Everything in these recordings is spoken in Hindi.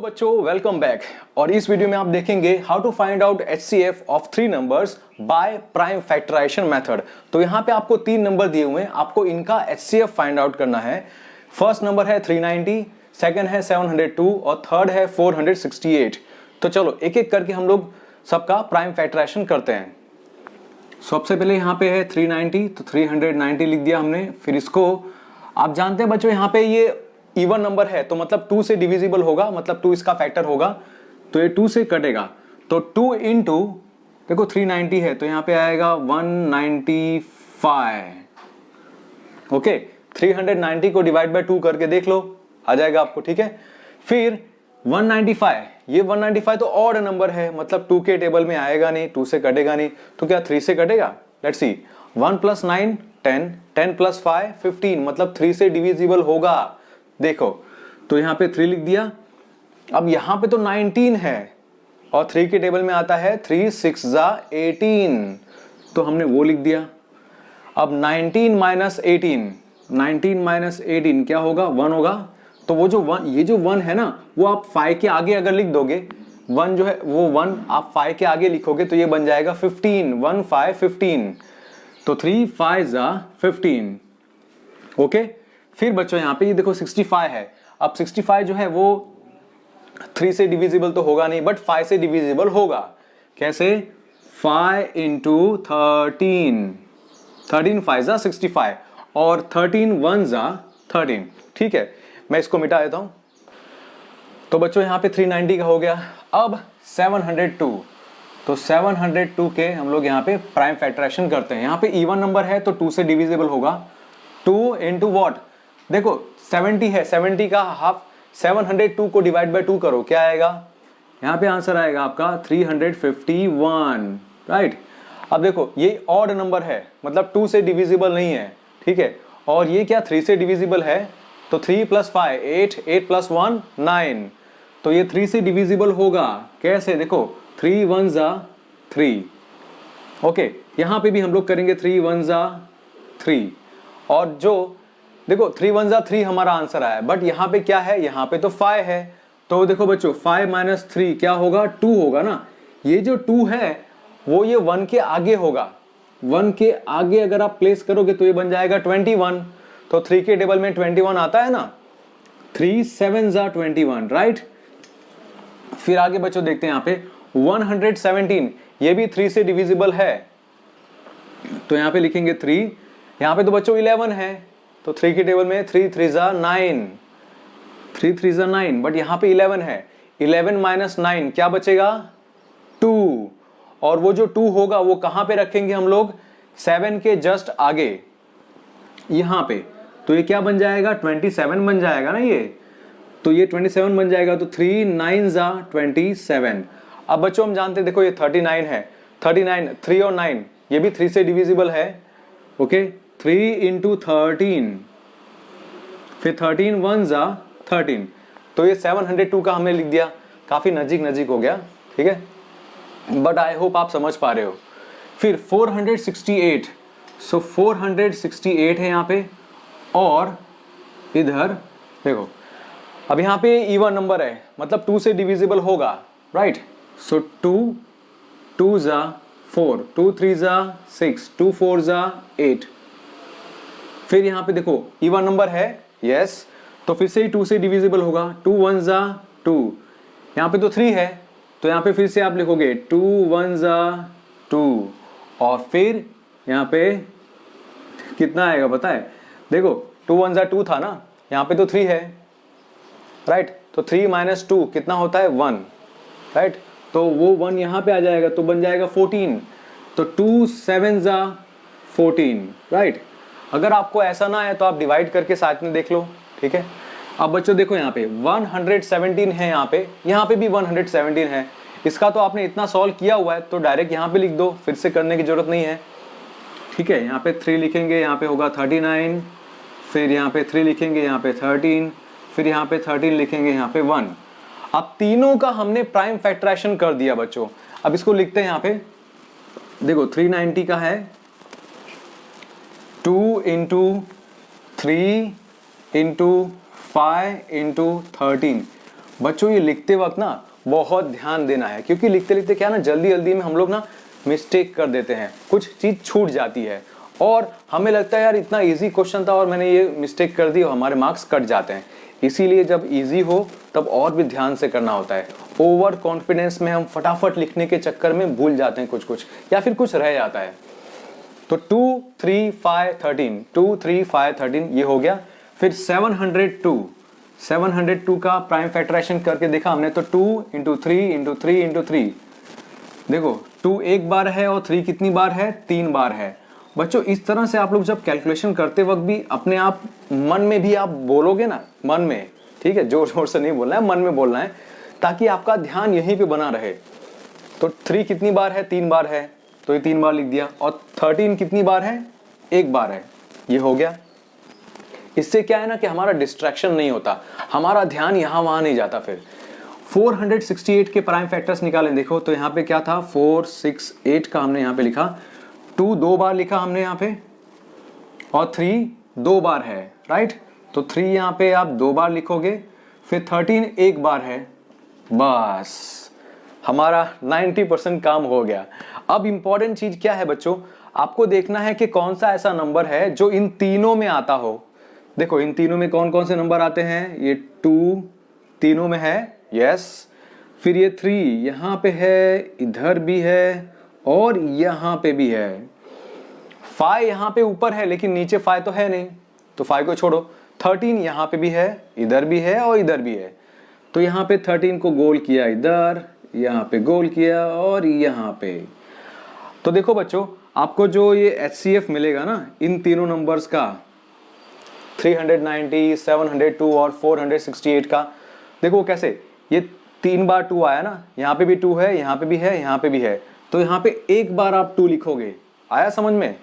बच्चों, वेलकम बैक। और इस वीडियो में आप देखेंगे how to find out HCF of 3 numbers by prime factorization method. तो यहाँ पे आपको 3 नंबर दिए हुए हैं, आपको इनका HCF फाइंड आउट करना है। फर्स्ट नंबर है 390, सेकंड है 702 और थर्ड है 468। तो चलो एक एक करके हम लोग सबका प्राइम फैक्टराइजेशन करते हैं। सबसे पहले यहाँ पे है 390, तो 390 लिख दिया हमने। फिर इसको आप जानते हैं बच्चों, यहाँ पे ये इवन नंबर है तो मतलब 2 से डिविजिबल होगा, मतलब 2 इसका फैक्टर होगा, तो ये 2 से कटेगा। तो 2 इंटू, देखो 390 है तो यहाँ पे आएगा 195। ओके, 390 को डिवाइड बाय 2 करके देख लो, आ जाएगा आपको, ठीक है। फिर 195, ये 195 तो ऑड नंबर है, मतलब 2 के टेबल में आएगा नहीं, 2 से कटेगा नहीं, तो क्या 3 से कटेगा? लेट्स सी, 1 + 9 10, 10 + 5 15, मतलब 3 से डिविजिबल होगा। देखो, तो यहाँ पे 3 लिख दिया। अब यहाँ पे तो 19 है और 3 के टेबल में आता है 3 6 18, तो हमने वो लिख दिया। अब 19 - 18, 19 - 18 क्या होगा? 1 होगा। तो वो जो 1, ये जो 1 है ना, वो आप 5 के आगे अगर लिख दोगे, 1 जो है वो 1 आप 5 के आगे लिखोगे तो ये बन जाएगा 15, 1 5 15, तो 3 5 15। ओके, फिर बच्चों यहाँ पे ये देखो 65 है। अब 65 जो है वो 3 से डिविजिबल तो होगा नहीं, बट 5 से डिविजिबल होगा। कैसे? 5 × 13, 13 5 65 और 13 1 13। ठीक है, मैं इसको मिटा देता हूं। तो बच्चों यहाँ पे 390 का हो गया। अब 702, तो 702 के हम लोग यहाँ पे प्राइम फैक्टराइजेशन करते हैं। यहाँ पे इवन नंबर है तो 2 से डिविजिबल होगा। 2 इंटू वॉट? देखो 70 है, 70 का हाफ, 702 को डिवाइड बाय 2 करो, क्या आएगा? यहाँ पे आंसर आएगा आपका 351, राइट। अब देखो ये ऑड नंबर है, मतलब 2 से डिविजिबल नहीं है, ठीक है। और ये क्या 3 से डिविजिबल है, तो 3 + 5 8, 8 + 1 9, तो ये 3 से डिविजिबल होगा। कैसे? देखो 3 1 3। ओके, यहाँ पे भी हम लोग करेंगे 3 1 3, और जो देखो 3 1 3 हमारा आंसर आया, बट यहाँ पे क्या है? यहाँ पे तो 5 है, तो देखो बच्चों 5 - 3 क्या होगा? 2 होगा ना। ये जो 2 है वो ये 1 के आगे होगा, 1 के आगे अगर आप प्लेस करोगे तो ये बन जाएगा 21, तो 3 के टेबल में 21 आता है ना, 3 7 21, राइट। फिर आगे बच्चों देखते हैं यहाँ पे 117, ये भी 3 से डिविजिबल है, तो यहाँ पे लिखेंगे 3। यहाँ पे तो बच्चों 11 है, तो 3 के टेबल में 3 3 9, 3 3 9, बट यहाँ पे 11 है। 11 - 9 क्या बचेगा? 2, और वो जो 2 होगा वो कहाँ पे रखेंगे हम लोग? 7 के जस्ट आगे, यहाँ पे। तो ये क्या बन जाएगा? 27 बन जाएगा ना ये, तो ये 27 बन जाएगा। तो 3 9 27। अब बच्चों हम जानते हैं, देखो ये 39 है, 39 3 और 9 ये भी 3 से डिविजिबल है। ओके, 3 × 13, फिर 13 1 13, तो ये 702 का हमने लिख दिया। काफी नजीक नजीक हो गया, ठीक है, बट आई होप आप समझ पा रहे हो। फिर 468, सो 468 है यहाँ पे, और इधर देखो, अब यहाँ पे इवन नंबर है, मतलब 2 से डिविजिबल होगा, राइट। सो 2 2 4, 2 3 6, 2 4 8। फिर यहाँ पे देखो इवन नंबर है, यस, तो फिर से ही 2 से डिविजिबल होगा। 2 1 2, यहाँ पे तो 3 है, तो यहाँ पे फिर से आप लिखोगे 2 1 2, और फिर यहाँ पे कितना आएगा पता है? देखो 2 1 2 था ना, यहाँ पे तो 3 है, राइट, तो 3 - 2 कितना होता है? 1, राइट, तो वो 1 यहाँ पे आ जाएगा, तो बन जाएगा 14, तो 2 7 14, राइट। अगर आपको ऐसा ना है तो आप डिवाइड करके साथ में देख लो, ठीक है। अब बच्चों देखो यहाँ पे 117 है, यहाँ पे भी 117 है। इसका तो आपने इतना सॉल्व किया हुआ है, तो डायरेक्ट यहाँ पे लिख दो, फिर से करने की जरूरत नहीं है, ठीक है। यहाँ पे 3 लिखेंगे, यहाँ पे होगा 39, फिर यहाँ पे 3 लिखेंगे, यहाँ पे 13, फिर यहाँ पे 13 लिखेंगे, यहाँ पे 1। अब तीनों का हमने प्राइम फैक्टराइजेशन कर दिया बच्चों। अब इसको लिखते हैं यहाँ पे, देखो 390 का है 2 × 3 × 5 × 13, बच्चों ये लिखते वक्त ना बहुत ध्यान देना है, क्योंकि लिखते लिखते क्या ना जल्दी जल्दी में हम लोग ना मिस्टेक कर देते हैं, कुछ चीज छूट जाती है और हमें लगता है यार इतना इजी क्वेश्चन था और मैंने ये मिस्टेक कर दी और हमारे मार्क्स कट जाते हैं। इसीलिए जब इजी हो तब और भी ध्यान से करना होता है। ओवर कॉन्फिडेंस में हम फटाफट लिखने के चक्कर में भूल जाते हैं कुछ कुछ, या फिर कुछ रह जाता है। तो 2 3 5 13, 2 3 5 13 ये हो गया। फिर 702 का प्राइम फैक्टराइजेशन करके देखा हमने, तो 2 × 3 × 3 × 3, देखो 2 एक बार है और 3 कितनी बार है, 3 बार है। बच्चों इस तरह से आप लोग जब कैलकुलेशन करते वक्त भी अपने आप मन में भी आप बोलोगे ना, मन में, ठीक है, जोर जोर से नहीं बोलना है, मन में बोलना है, ताकि आपका ध्यान यहीं पे बना रहे। तो 3 कितनी बार है, 3 बार है, तो ये 3 बार लिख दिया। और 13 कितनी बार है, 1 बार है, ये हो गया। इससे क्या है ना कि हमारा डिस्ट्रैक्शन नहीं होता, हमारा ध्यान यहाँ वहाँ नहीं जाता। फिर 468 के प्राइम फैक्टर्स निकालें, देखो तो यहाँ पे क्या था, 468 का हमने यहाँ पे लिखा, 2 2 बार लिखा हमने यहाँ पे और 3 2 बार है, राइट। तो 3 यहाँ पे आप 2 बार लिखोगे, फिर 13 1 बार है, बस हमारा 90% काम हो गया। अब इंपॉर्टेंट चीज क्या है बच्चों, आपको देखना है कि कौन सा ऐसा नंबर है जो इन तीनों में आता हो। देखो इन तीनों में कौन कौन से नंबर आते हैं, ये 2 तीनों में है, यस। फिर ये 3 यहाँ पे है, इधर भी है और यहाँ पे भी है। 5 यहाँ पे ऊपर है लेकिन नीचे 5 तो है नहीं, तो 5 को छोड़ो। 13 यहाँ पे भी है, इधर भी है और इधर भी है, तो यहाँ पे 13 को गोल किया इधर, यहाँ पे गोल किया और यहाँ पे। तो देखो बच्चों आपको जो ये HCF मिलेगा ना इन तीनों नंबर्स का, 390, 702 और 468 का, देखो कैसे ये 3 बार 2 आया ना, यहाँ पे भी 2 है, यहाँ पे भी है, यहाँ पे भी है, तो यहाँ पे 1 बार आप 2 लिखोगे, आया समझ में।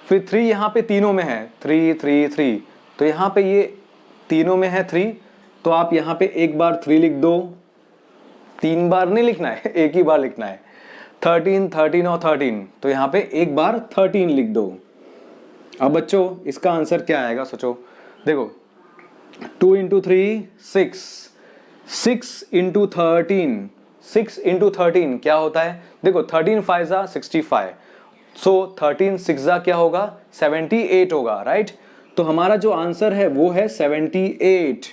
फिर 3 यहाँ पे तीनों में है, 3 3 3, तो यहाँ पे ये तीनों में है 3, तो आप यहाँ पे 1 बार 3 लिख दो, 3 बार नहीं लिखना है, 1 ही बार लिखना है। 13 13 और 13, तो यहाँ पे 1 बार 13 लिख दो। अब बच्चों इसका आंसर क्या आएगा, सोचो, देखो 2 × 3 6, 6 × 13, 6 × 13 क्या होता है, देखो 13 5 65, सो 13 6 क्या होगा, 78 होगा, राइट। तो हमारा जो आंसर है वो है 78।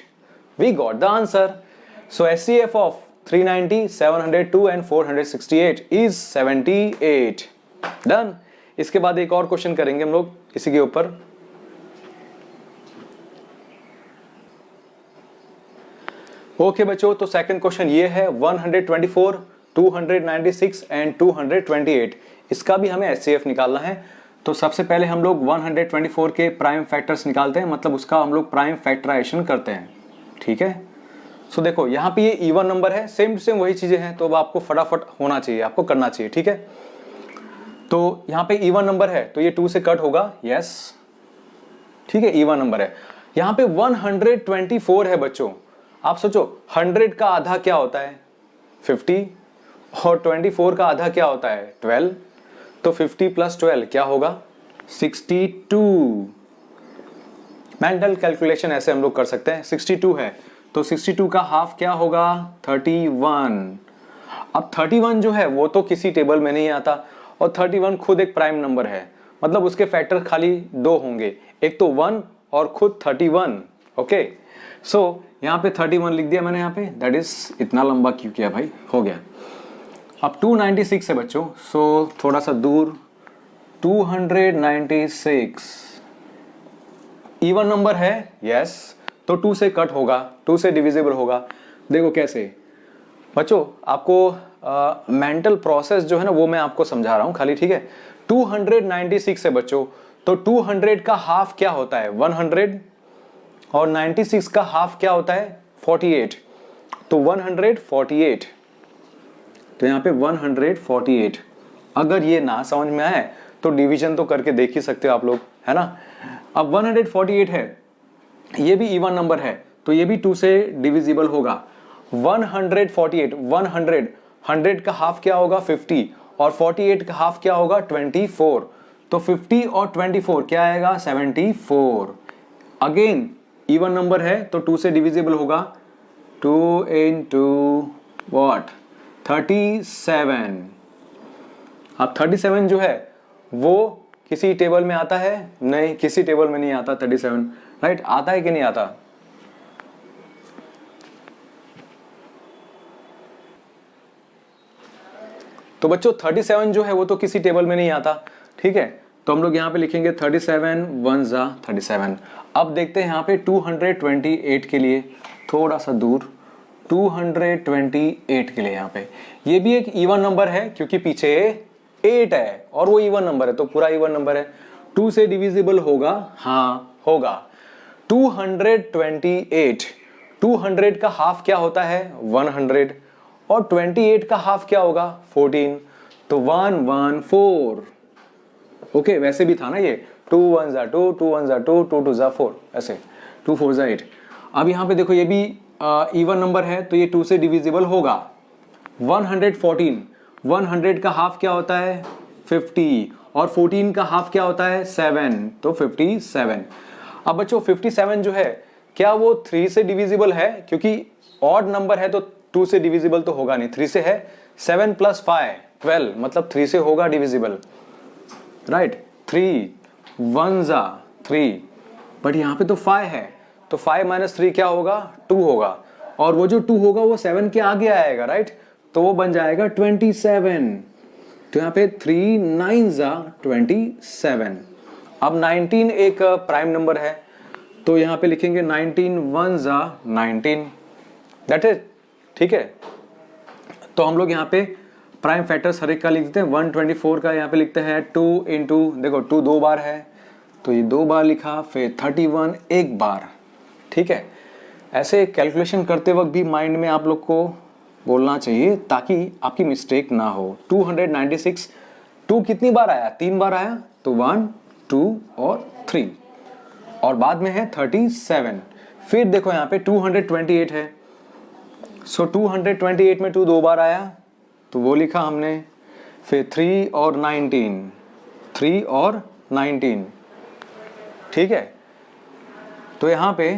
We got the answer. So HCF of 390, 702 and 468 is 78। Done. इसके बाद एक और क्वेश्चन करेंगे हम लोग इसी के ऊपर। ओके बच्चों, तो सेकंड क्वेश्चन ये है 124, 296 एंड 228। इसका भी हमें HCF निकालना है। तो सबसे पहले हम लोग 124 के प्राइम फैक्टर्स निकालते हैं, मतलब उसका हम लोग प्राइम फैक्टराइजेशन करते हैं, ठीक है। सो देखो यहाँ पे ये इवन नंबर है, सेम टू सेम वही चीजें हैं, तो अब आपको फटाफट होना चाहिए, आपको करना चाहिए, ठीक है। तो यहाँ पे इवन नंबर है तो ये 2 से कट होगा, यस, ठीक है, इवन नंबर है। यहाँ पे 124 है बच्चों। आप सोचो 100 का आधा क्या होता है, 50, और 24 का आधा क्या होता है, 12, तो 50 + 12 क्या होगा, 62। मेंटल कैलकुलेशन ऐसे हम लोग कर सकते हैं। 62 है तो 62 का हाफ क्या होगा, 31। अब 31 जो है वो तो किसी टेबल में नहीं आता, और 31 खुद एक प्राइम नंबर है, मतलब उसके फैक्टर खाली 2 होंगे, एक तो 1 और खुद 31। ओके, सो यहाँ पे 31 लिख दिया मैंने यहाँ पे, दैट इज, इतना लंबा क्यों किया भाई, हो गया। अब 296 है बच्चों, सो थोड़ा सा दूर, 296 इवन नंबर है, यस, तो 2 से कट होगा, 2 से डिविजिबल होगा। देखो कैसे बच्चों, आपको मेंटल प्रोसेस जो है ना वो मैं आपको समझा रहा हूं खाली, ठीक है। 296 है बच्चों, तो 200 का हाफ क्या होता है, 100, और 96 का हाफ क्या होता है, 48, तो 148। तो यहाँ पे 148। अगर ये ना समझ में आए तो डिवीजन तो करके देख ही सकते हो आप लोग, है ना। अब 148 है, ये भी इवन नंबर है, तो ये भी 2 से डिविजिबल होगा। 148, 100 का हाफ क्या होगा, 50, और 48 का हाफ क्या होगा, 24, तो 50 और 24 क्या आएगा, 74। अगेन इवन नंबर है तो 2 से डिविजिबल होगा, 2 into what 37। अब 37 जो है वो किसी टेबल में आता है? नहीं, किसी टेबल में नहीं आता 37, राइट? आता है कि नहीं आता? तो बच्चों 37 जो है वो तो किसी टेबल में नहीं आता, ठीक है? तो हम लोग यहाँ पे लिखेंगे 37 1 जा 37। अब देखते हैं यहाँ पे 228 के लिए, थोड़ा सा दूर 228 के लिए यहाँ पे, ये भी एक इवन नंबर है क्योंकि पीछे 8 है और वो इवन नंबर है तो पूरा इवन नंबर है। 2 से डिविजिबल होगा? हाँ होगा। 228, 200 का हाफ क्या होता है? 100, और 28 का हाफ क्या होगा? 14, तो 114। ओके, वैसे भी था ना ये 2 1 जा 2, 2 1 जा 2, 2 2 जा 4, ऐसे 2 4 जा 8। अब यहाँ पे देखो ये भी इवन नंबर है तो ये 2 से डिविजिबल होगा। 114, 100 का हाफ क्या होता है? 50, और 14 का हाफ क्या होता है? 7, तो 57। अब बच्चों 57 जो है क्या वो 3 से डिविजिबल है? क्योंकि ऑड नंबर है तो 2 से डिविजिबल तो होगा नहीं, 3 से है। 7 + 5 12, मतलब 3 से होगा डिविजिबल, राइट? 3 1 जा 3, बट यहाँ पे तो 5 है तो 5 - 3 क्या होगा? 2 होगा, और वो जो 2 होगा वो 7 के आगे आएगा, राइट? तो वो बन जाएगा 27। तो यहाँ पे 3 9 जा 27। अब 19 एक प्राइम नंबर है तो यहाँ पे लिखेंगे 19 1 जा 19, दैट इज, ठीक है? तो हम लोग यहाँ पे प्राइम फैक्टर्स हर एक का लिख देते हैं। 124 का यहाँ पे लिखते हैं 2 इंटू, देखो 2 2 बार है तो ये 2 बार लिखा, फिर 31 एक बार, ठीक है? ऐसे कैलकुलेशन करते वक्त भी माइंड में आप लोग को बोलना चाहिए ताकि आपकी मिस्टेक ना हो। 296, 2 कितनी बार आया? 3 बार आया, तो 1 2 और 3, और बाद में है 37। फिर देखो यहाँ पे 228 है, सो 228 में 2 2 बार आया तो वो लिखा हमने, फिर 3 और 19, 3 और 19, ठीक है? तो यहाँ पे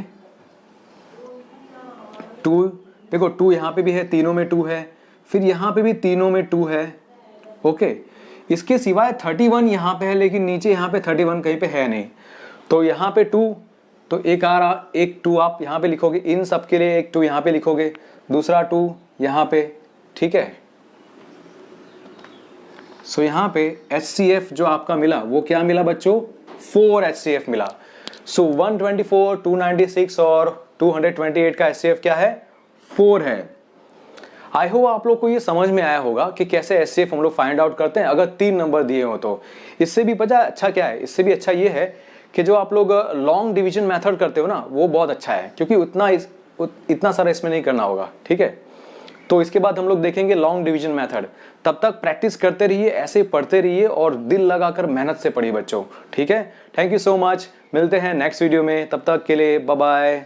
2, देखो 2 यहाँ पे भी है, तीनों में 2 है, फिर यहाँ पे भी तीनों में 2 है, ओके? इसके सिवाय 31 यहाँ पे है लेकिन नीचे यहाँ पे 31 कहीं पे है नहीं, तो यहाँ पे 2, तो एक 2 आप यहाँ पे लिखोगे, इन सब के लिए एक 2 यहाँ पे लिखोगे, दूसरा 2 यहाँ पे, ठीक है? सो यहाँ पे HCF जो आपका मिला वो क्या मिला बच्चों? 4 HCF मिला। सो 124, 296 और 228 का HCF क्या है? 4 है। आई होप आप लोग को ये समझ में आया होगा कि कैसे HCF हम लोग फाइंड आउट करते हैं अगर 3 नंबर दिए हो तो। इससे भी पता अच्छा क्या है? इससे भी अच्छा ये है कि जो आप लोग लॉन्ग डिवीजन मेथड करते हो ना वो बहुत अच्छा है, क्योंकि इतना सारा इसमें नहीं करना होगा, ठीक है? तो इसके बाद हम लोग देखेंगे लॉन्ग डिवीजन मेथड। तब तक प्रैक्टिस करते रहिए, ऐसे पढ़ते रहिए और दिल लगाकर मेहनत से पढ़िए बच्चों, ठीक है? थैंक यू सो मच, मिलते हैं नेक्स्ट वीडियो में, तब तक के लिए बाय बाय।